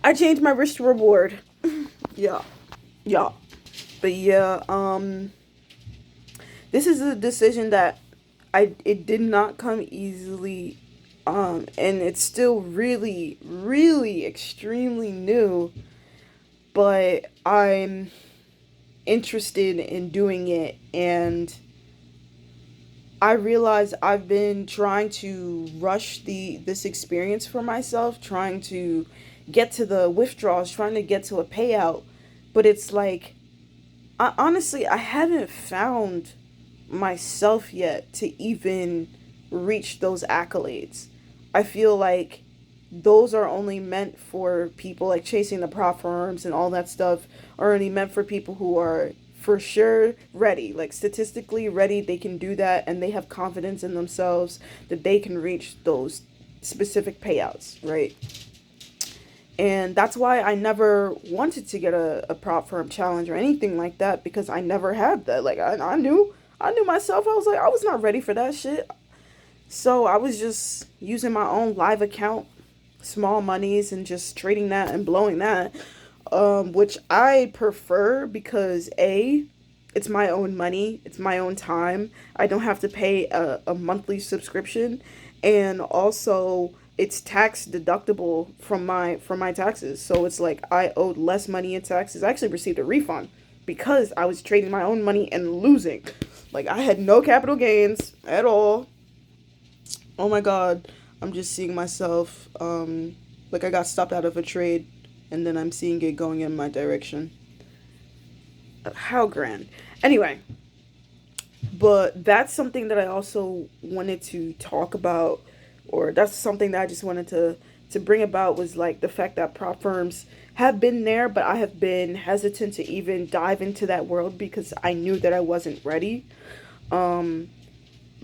I changed my risk to reward. Yeah, yeah, but yeah, this is a decision that it did not come easily, and it's still really, really extremely new. But I'm interested in doing it, and I realize I've been trying to rush this experience for myself, trying to get to the withdrawals, trying to get to a payout, but it's like honestly, I haven't found myself yet to even reach those accolades. I feel like those are only meant for people like chasing the prop firms and all that stuff are only meant for people who are for sure ready, like statistically ready. They can do that and they have confidence in themselves that they can reach those specific payouts, right? And that's why I never wanted to get a prop firm challenge or anything like that, because I never had that. Like I knew myself. I was like, I was not ready for that shit. So I was just using my own live account, small monies, and just trading that and blowing that, which I prefer because it's my own money, it's my own time. I don't have to pay a monthly subscription, and also it's tax deductible from my taxes. So it's like I owed less money in taxes. I actually received a refund because I was trading my own money and losing. Like I had no capital gains at all. Oh my god, I'm just seeing myself like I got stopped out of a trade and then I'm seeing it going in my direction. How grand. Anyway, but that's something that I also wanted to talk about, or that's something that I just wanted to bring about, was like the fact that prop firms have been there, but I have been hesitant to even dive into that world because I knew that I wasn't ready. Um,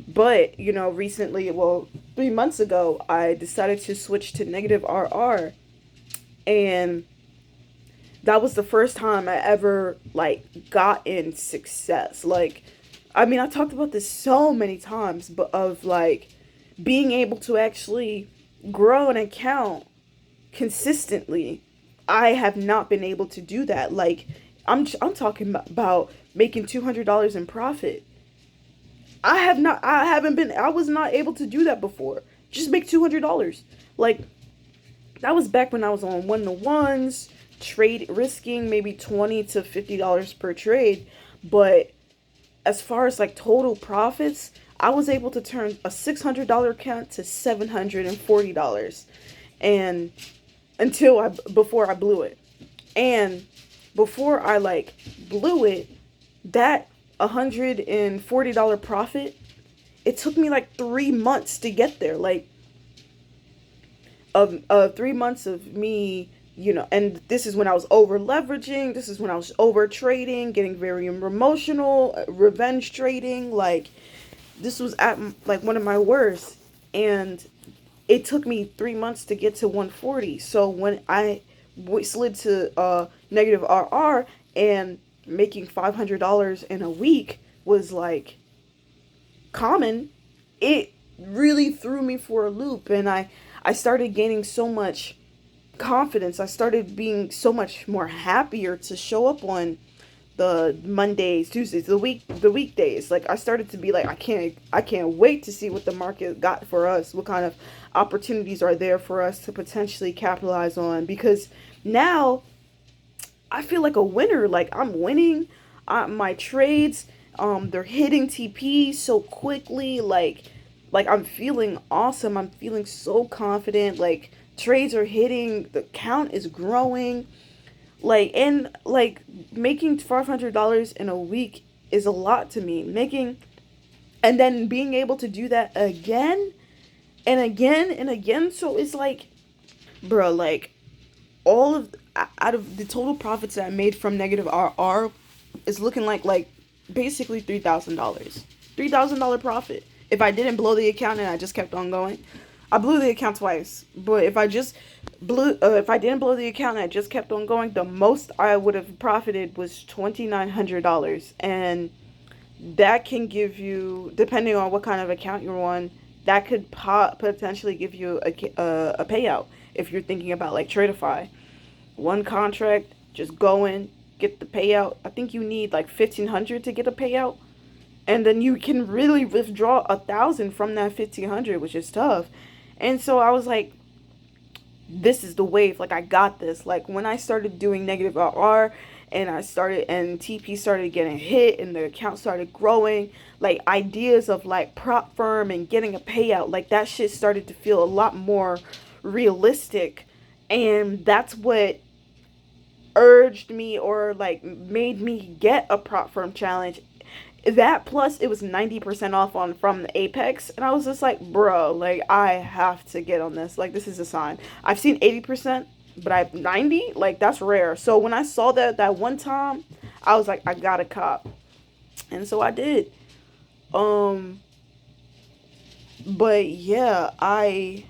but recently, well, 3 months ago, I decided to switch to negative RR, and that was the first time I ever like got in success. Like, I mean, I talked about this so many times, but of like being able to actually grow an account consistently. I have not been able to do that. Like, I'm talking about making $200 in profit. I was not able to do that before. Just make $200. Like, that was back when I was on one to ones, trade risking maybe $20 to $50 per trade. But as far as like total profits, I was able to turn a $600 account to $740, and before I blew it. And before I like blew it, that $140 profit, it took me like 3 months to get there. Like, 3 months of me, and this is when I was over leveraging. This is when I was over trading, getting very emotional, revenge trading. Like, this was at like one of my worst, and it took me 3 months to get to 140. So when I slid to negative RR, and making $500 in a week was like common, it really threw me for a loop, and I started gaining so much confidence. I started being so much more happier to show up on the Mondays, Tuesdays, the weekdays. Like, I started to be like, I can't wait to see what the market got for us. What kind of opportunities are there for us to potentially capitalize on, because now I feel like a winner. Like, I'm winning. My trades, they're hitting TP so quickly. Like I'm feeling awesome. I'm feeling so confident. Like, trades are hitting. The count is growing. Like, and like making $500 in a week is a lot to me. And then being able to do that again and again and again. So it's like, bro, like, all of out of the total profits that I made from negative RR is looking like basically $3,000. $3,000 profit. If I didn't blow the account and I just kept on going, I blew the account twice. But if I didn't blow the account and I just kept on going, the most I would have profited was $2,900, and that can give you, depending on what kind of account you're on, that could potentially give you a payout if you're thinking about like Tradeify. one contract, just go in, get the payout. I think you need like 1,500 to get a payout, and then you can really withdraw 1,000 from that 1,500, which is tough. And so I was like, this is the wave. Like, I got this. Like, when I started doing negative RR, and TP started getting hit and the account started growing, like ideas of like prop firm and getting a payout, like that shit started to feel a lot more realistic. And that's what urged me, or like made me get a prop firm challenge. That plus it was 90% off on from the Apex, and I was just like, bro, like I have to get on this. Like, this is a sign. I've seen 80%, but I've 90, like that's rare. So when I saw that one time, I was like, I gotta cop. And so I did. um but yeah, I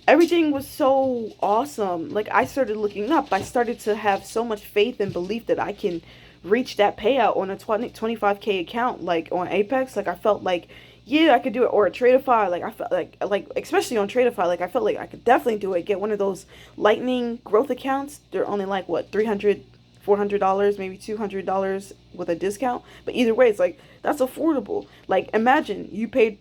everything was so awesome. Like, I started looking up. I started to have so much faith and belief that I can reach that payout on a 25K account, like on Apex. Like, I felt like, yeah, I could do it. Or a Tradeify, like I felt like especially on Tradeify, like I felt like I could definitely do it. Get one of those lightning growth accounts. They're only like what, 300, $400, maybe $200 with a discount. But either way, it's like that's affordable. Like, imagine you paid,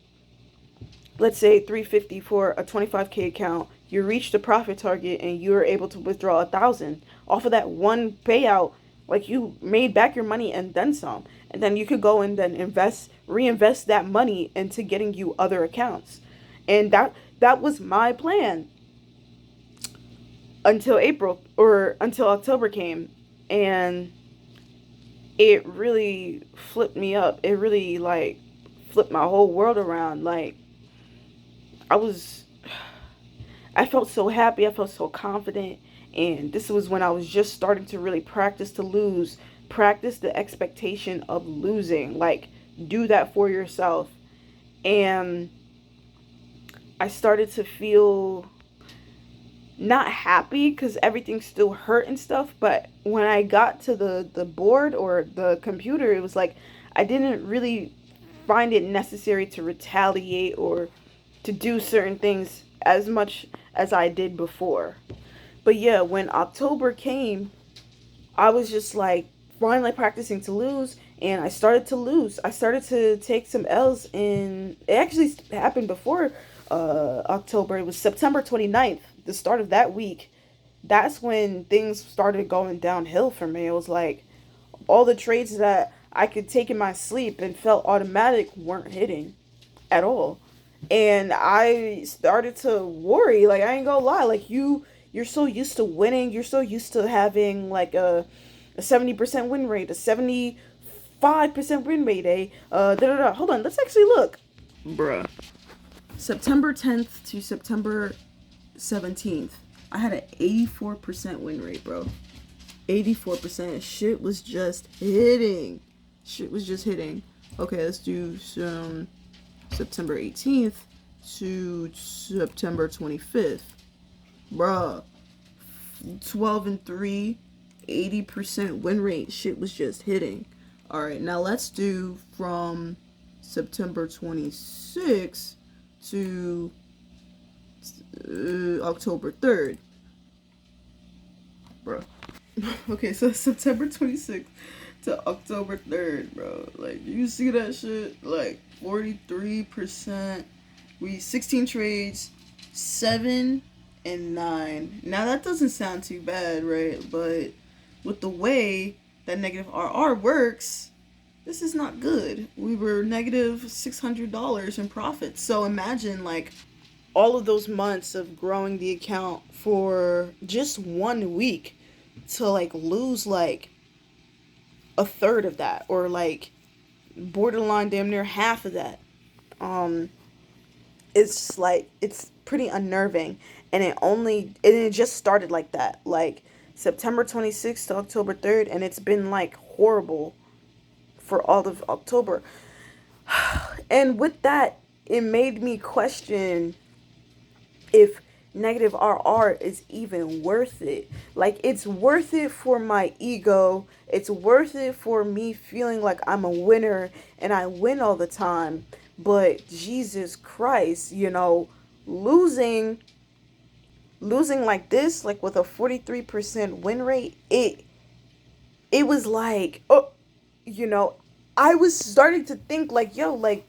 let's say, 350 for a 25K account. You reached the profit target and you were able to withdraw 1,000 off of that one payout. Like, you made back your money and then some. And then you could go and then reinvest that money into getting you other accounts. And that was my plan until April, or until October came. And it really flipped me up. It really like flipped my whole world around. Like, I was I felt so happy. I felt so confident. And this was when I was just starting to really practice to lose, practice the expectation of losing. Like, do that for yourself. And I started to feel not happy because everything still hurt and stuff. But when I got to the board or the computer, it was like I didn't really find it necessary to retaliate or to do certain things as much as I did before. But yeah, when October came, I was just like finally practicing to lose, and I started to lose. I started to take some L's, and it actually happened before October. It was September 29th, the start of that week. That's when things started going downhill for me. It was like all the trades that I could take in my sleep and felt automatic weren't hitting at all. And I started to worry. Like, I ain't gonna lie, like you're so used to winning, you're so used to having like a 70% win rate, a 75% win rate, hold on, let's actually look. Bruh. September 10th to September 17th, I had an 84% win rate, bro. 84%. Shit was just hitting. Shit was just hitting. Okay, let's do some September 18th to September 25th. Bruh. 12-3, 80% win rate. Shit was just hitting. Alright, now let's do from September 26th to October 3rd. Bro. Okay, so September 26th to October 3rd, bro. Like, you see that shit? Like, 43%. We 16 trades, 7 and 9. Now, that doesn't sound too bad, right? But with the way that negative RR works, this is not good. We were negative $600 in profit. So imagine, like, all of those months of growing the account for just 1 week to like lose like a third of that, or like borderline damn near half of that. It's like, it's pretty unnerving. And it just started like that, like September 26th to October 3rd, and it's been like horrible for all of October. And with that, it made me question if negative RR is even worth it. Like, it's worth it for my ego. It's worth it for me feeling like I'm a winner and I win all the time. But Jesus Christ, losing losing like this, like with a 43% win rate, it was like, oh, you know, I was starting to think like, yo, like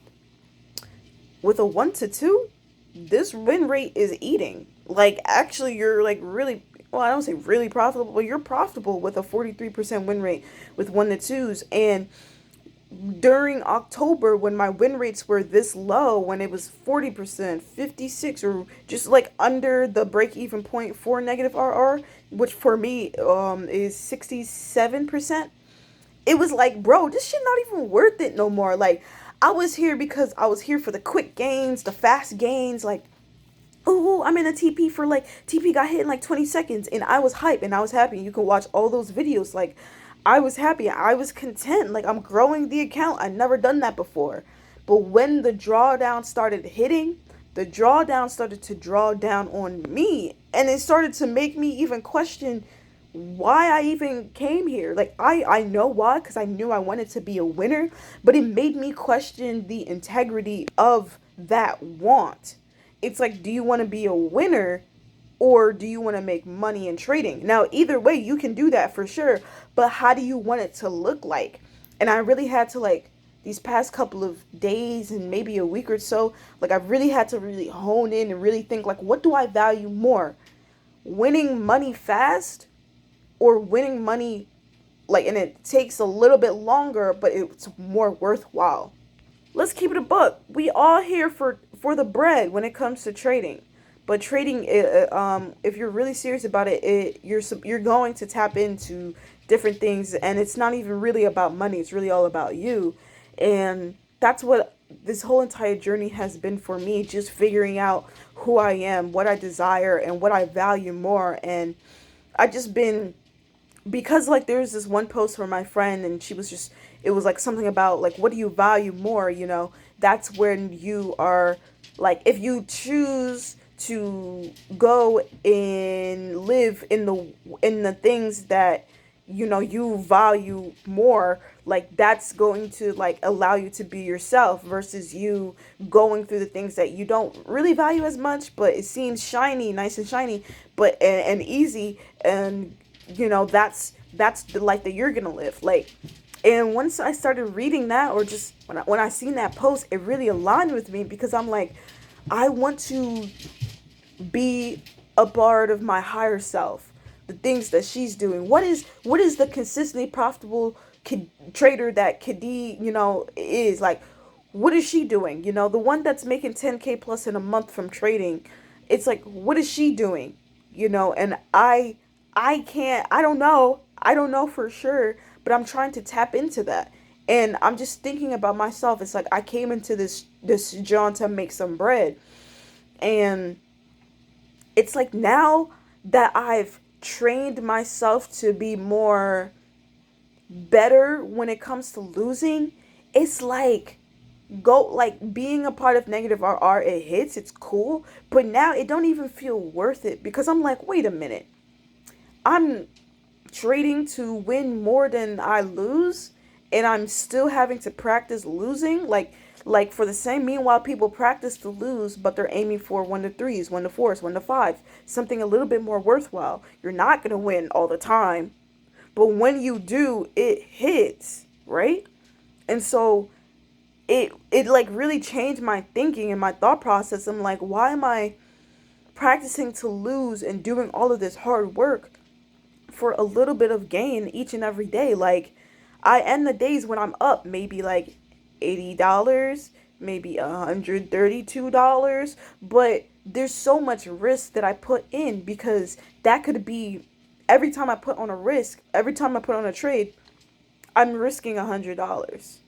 with a 1 to 2, this win rate is eating. Like, actually, you're like really, well, I don't say really profitable, but you're profitable with a 43% win rate with 1 to 2s. And during October, when my win rates were this low, when it was 40%, 56, or just like under the break even point for negative RR, which for me is 67%, it was like, bro, this shit not even worth it no more. Like, I was here because I was here for the quick gains, the fast gains. Like, oh, I'm in a TP for like, TP got hit in like 20 seconds, and I was hype and I was happy. You can watch all those videos. Like, I was happy. I was content. Like, I'm growing the account. I never done that before. But when the drawdown started hitting, the drawdown started to draw down on me, and it started to make me even question why I even came here. Like, I know why, because I knew I wanted to be a winner, but it made me question the integrity of that want. It's like, do you want to be a winner, or do you want to make money in trading? Now, either way, you can do that for sure, but how do you want it to look like? And I really had to, like, these past couple of days and maybe a week or so, like, I really had to really hone in and really think, like, what do I value more? Winning money fast, or winning money, like, and it takes a little bit longer, but it's more worthwhile. Let's keep it a buck. We all here for the bread when it comes to trading. But trading, if you're really serious about it, you're going to tap into different things, and it's not even really about money. It's really all about you, and that's what this whole entire journey has been for me. Just figuring out who I am, what I desire, and what I value more. And I just been, because like there's this one post from my friend, and she was just, it was like something about like, what do you value more, that's when you are, like, if you choose to go and live in the things that you value more, like that's going to like allow you to be yourself, versus you going through the things that you don't really value as much, but it seems shiny, nice and shiny, but and easy, and that's the life that you're gonna live. Like, and once I started reading that, or just when I seen that post, it really aligned with me, because I'm like, I want to be a part of my higher self, the things that she's doing. What is the consistently profitable trader that Kadi is like? What is she doing? The one that's making 10K plus in a month from trading. It's like, what is she doing? And I can't, I don't know for sure, but I'm trying to tap into that. And I'm just thinking about myself. It's like, I came into this John to make some bread, and it's like, now that I've trained myself to be more better when it comes to losing, it's like, go like being a part of negative RR, it hits, it's cool, but now it don't even feel worth it, because I'm like, wait a minute, I'm trading to win more than I lose, and I'm still having to practice losing, like for the same. Meanwhile, people practice to lose, but they're aiming for 1 to 3s, 1 to 4s, 1 to 5, something a little bit more worthwhile. You're not gonna win all the time, but when you do, it hits, right? And so it like really changed my thinking and my thought process. I'm like, why am I practicing to lose and doing all of this hard work for a little bit of gain each and every day? Like, I end the days when I'm up maybe like $80, maybe $132, but there's so much risk that I put in, because that could be, every time I put on a risk, every time I put on a trade, I'm risking $100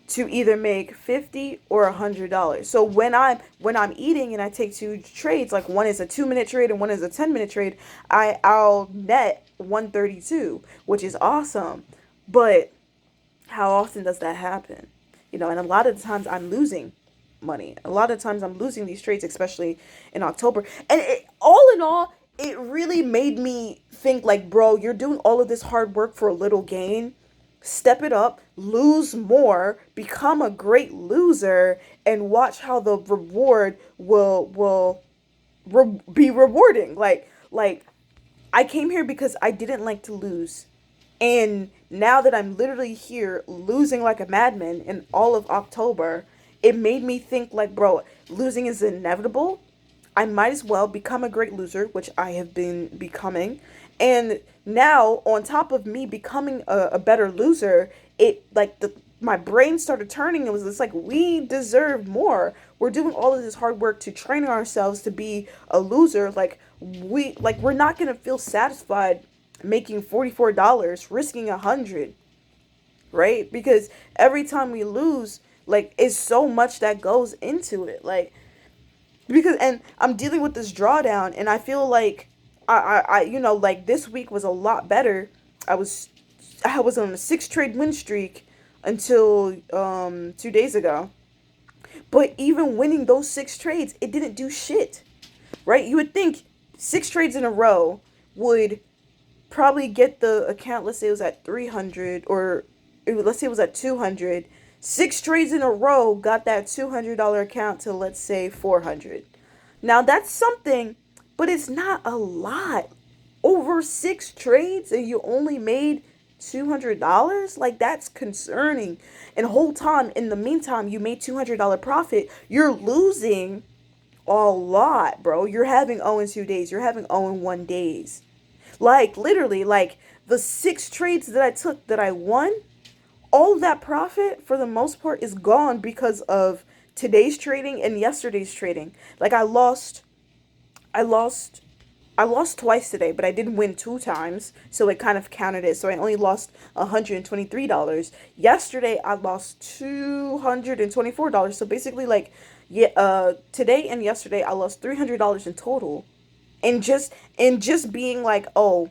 to either make 50 or $100. So when I'm eating and I take two trades, like one is a 2 minute trade and one is a 10 minute trade, I'll net 132, which is awesome. But how often does that happen? And a lot of the times I'm losing money. A lot of times I'm losing these trades, especially in October. And all in all, it really made me think like, bro, you're doing all of this hard work for a little gain. Step it up, lose more, become a great loser, and watch how the reward will be rewarding. Like I came here because I didn't like to lose. And now that I'm literally here losing like a madman in all of October, it made me think like, bro, losing is inevitable. I might as well become a great loser, which I have been becoming. And now, on top of me becoming a better loser, it like my brain started turning. It was just like we deserve more. We're doing all of this hard work to train ourselves to be a loser. We're not gonna feel satisfied making $44, risking 100, right? Because every time we lose, like it's so much that goes into it. Like because and I'm dealing with this drawdown and I feel like like this week was a lot better. I was I was on a 6 trade win streak until 2 days ago. But even winning those 6 trades, it didn't do shit. Right? You would think 6 trades in a row would probably get the account, let's say it was at 300 or let's say it was at 200. 6 trades in a row got that $200 account to, let's say, 400. Now that's something, but it's not a lot. Over 6 trades and you only made $200? Like that's concerning. And whole time in the meantime you made $200 profit, you're losing a lot, bro. You're having 0 and 2 days. You're having 0 and 1 days. Like literally, like the 6 trades that I took that I won, all of that profit for the most part is gone because of today's trading and yesterday's trading. Like I lost, I lost twice today, but I did win 2 times, so it kind of counted it. So I only lost $123. Yesterday I lost $224. So basically, like, yeah, today and yesterday I lost $300 in total, and just being like, oh,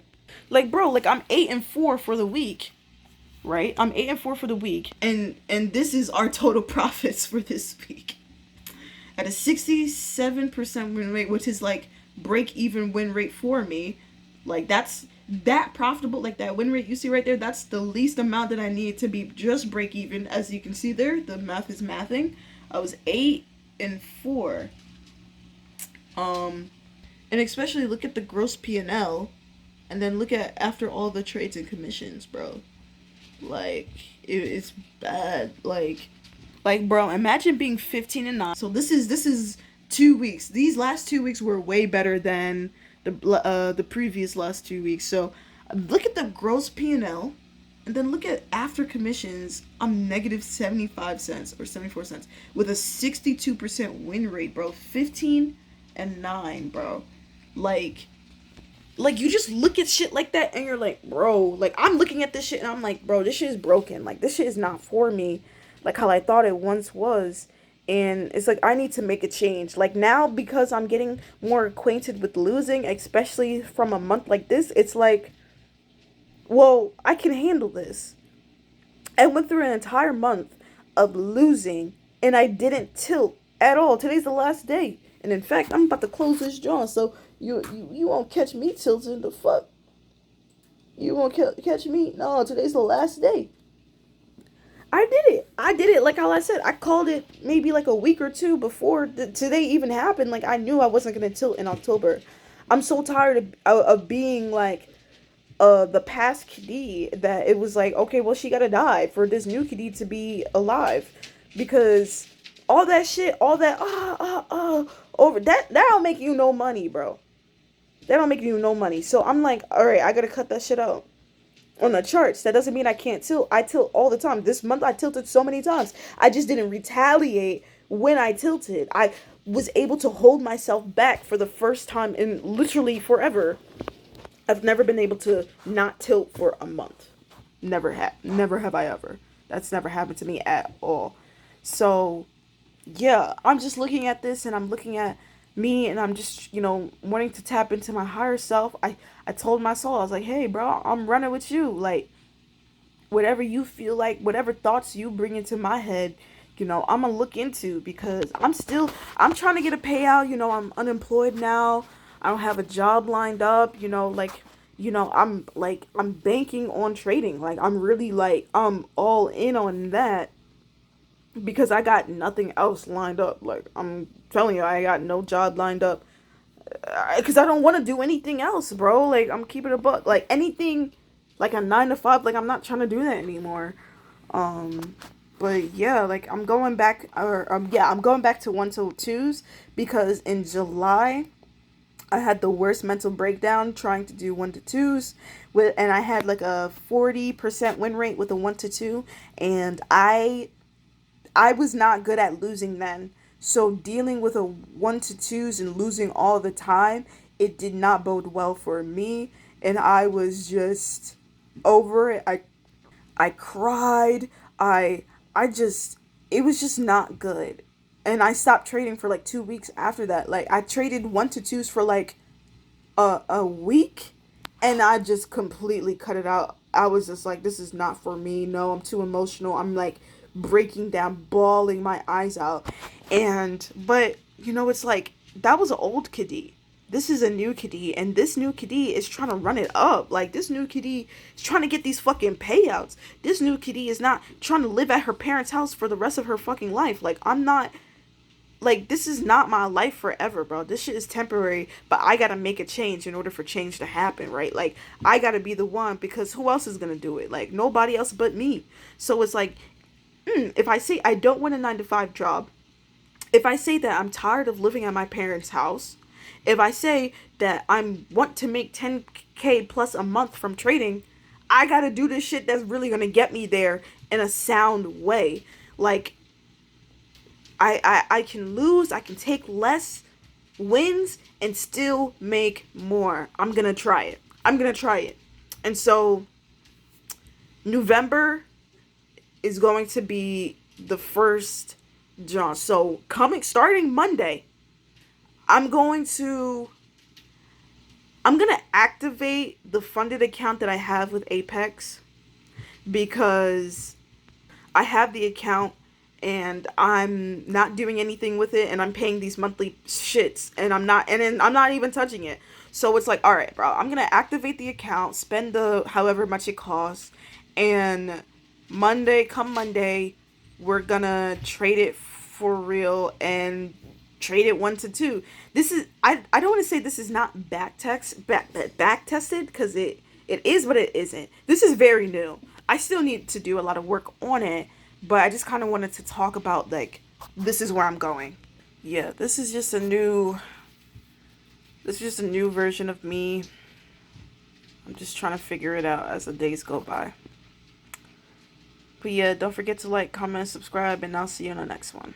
like bro, like I'm 8 and 4 for the week, right? I'm 8 and 4 for the week, and this is our total profits for this week at a 67% win rate, which is like break even win rate for me. Like that's that profitable, like that win rate you see right there, that's the least amount that I need to be just break even. As you can see there, the math is mathing. I was 8 and 4. And especially look at the gross P&L and then look at after all the trades and commissions, bro. Like it's bad. Like bro, imagine being 15 and 9. So this is 2 weeks. These last 2 weeks were way better than the previous last 2 weeks. So look at the gross P&L, and then look at after commissions. I'm negative 75 cents or 74 cents with a 62% win rate, bro. 15 and 9, bro. Like you just look at shit like that and you're like, bro, like I'm looking at this shit and I'm like, bro, this shit is broken. Like this shit is not for me like how I thought it once was. And it's like I need to make a change. Like now, because I'm getting more acquainted with losing, especially from a month like this, it's like, well, I can handle this. I went through an entire month of losing and I didn't tilt at all. Today's the last day. And in fact, I'm about to close this jaw, so you won't catch me tilting the fuck. You won't catch me. No, today's the last day. I did it. I did it. Like how I said, I called it maybe like a week or two before today even happened. Like I knew I wasn't gonna tilt in October. I'm so tired of being like the past Kid that it was like, okay, well she gotta die for this new Kid to be alive, because all that shit, all that over that don't make you no money, bro. That don't make you no money. So I'm like, all right, I gotta cut that shit out on the charts. That doesn't mean I can't tilt. I tilt all the time. This month I tilted so many times. I just didn't retaliate when I tilted. I was able to hold myself back for the first time in literally forever. I've never been able to not tilt for a month. Never have I ever. That's never happened to me at all. So yeah, I'm just looking at this and I'm looking at me and I'm just, wanting to tap into my higher self. I told my soul, I was like, hey, bro, I'm running with you. Like, whatever you feel like, whatever thoughts you bring into my head, I'm going to look into, because I'm trying to get a payout. I'm unemployed now. I don't have a job lined up, I'm banking on trading. Like, I'm really I'm all in on that, because I got nothing else lined up. Like, I'm telling you, I got no job lined up. because I don't want to do anything else, bro. Like, I'm keeping a buck. Like, anything, like a 9 to 5, like, I'm not trying to do that anymore. Um, but yeah, like, I'm going back, or yeah, I'm going back to 1 to 2s because in July I had the worst mental breakdown trying to do 1 to 2s and I had like a 40% win rate with a 1 to 2, and I was not good at losing then. So dealing with a 1 to 2s and losing all the time, it did not bode well for me, and I was just over it. I cried. I I just it was just not good. And I stopped trading for like 2 weeks after that. Like, I traded 1 to 2s for like a week, and I just completely cut it out. I was just like, this is not for me. No, I'm too emotional. I'm like breaking down, bawling my eyes out. And but it's like that was an old kiddie. This is a new kiddie, and this new kiddie is trying to run it up. Like, this new kiddie is trying to get these fucking payouts. This new kiddie is not trying to live at her parents' house for the rest of her fucking life. Like, I'm not, like, this is not my life forever, bro. This shit is temporary, but I gotta make a change in order for change to happen, right? Like, I gotta be the one, because who else is gonna do it? Like, nobody else but me. So it's like, if I say I don't want a 9 to 5 job, if I say that I'm tired of living at my parents' house, if I say that I want to make 10K plus a month from trading, I gotta do this shit that's really gonna get me there in a sound way. Like, I can lose, I can take less wins and still make more. I'm gonna try it. I'm gonna try it. And so November is going to be the first John. So starting Monday, I'm going to I'm gonna activate the funded account that I have with Apex, because I have the account and I'm not doing anything with it, and I'm paying these monthly shits, and I'm not even touching it. So it's like, all right, bro, I'm gonna activate the account, spend the however much it costs, and come Monday, we're gonna trade it for real and trade it 1 to 2. This is I don't want to say this is not back tested, because it is, but it isn't. This is very new. I still need to do a lot of work on it, but I just kind of wanted to talk about, like, this is where I'm going. Yeah, this is just a new version of me. I'm just trying to figure it out as the days go by. But yeah, don't forget to like, comment, subscribe, and I'll see you in the next one.